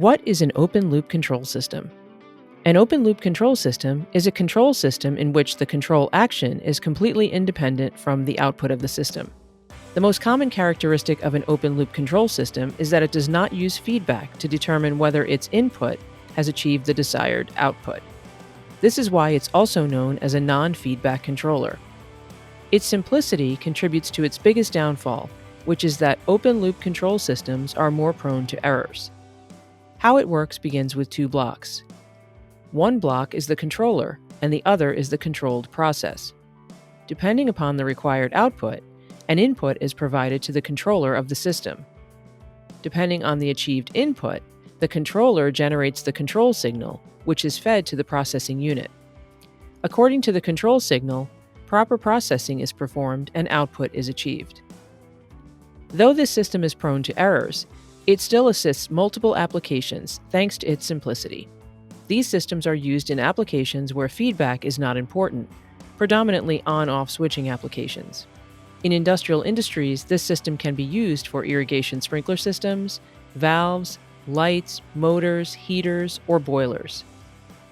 What is an open-loop control system? An open-loop control system is a control system in which the control action is completely independent from the output of the system. The most common characteristic of an open-loop control system is that it does not use feedback to determine whether its input has achieved the desired output. This is why it's also known as a non-feedback controller. Its simplicity contributes to its biggest downfall, which is that open-loop control systems are more prone to errors. How it works begins with two blocks. One block is the controller, and the other is the controlled process. Depending upon the required output, an input is provided to the controller of the system. Depending on the achieved input, the controller generates the control signal, which is fed to the processing unit. According to the control signal, proper processing is performed and output is achieved. Though this system is prone to errors, it still assists multiple applications thanks to its simplicity. These systems are used in applications where feedback is not important, predominantly on-off switching applications. In industrial industries, this system can be used for irrigation sprinkler systems, valves, lights, motors, heaters, or boilers.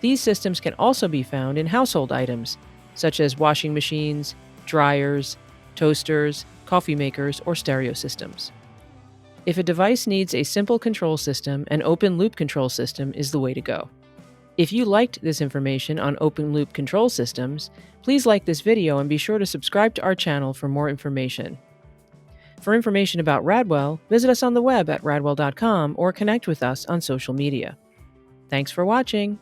These systems can also be found in household items, such as washing machines, dryers, toasters, coffee makers, or stereo systems. If a device needs a simple control system, an open-loop control system is the way to go. If you liked this information on open-loop control systems, please like this video and be sure to subscribe to our channel for more information. For information about Radwell, visit us on the web at radwell.com or connect with us on social media. Thanks for watching!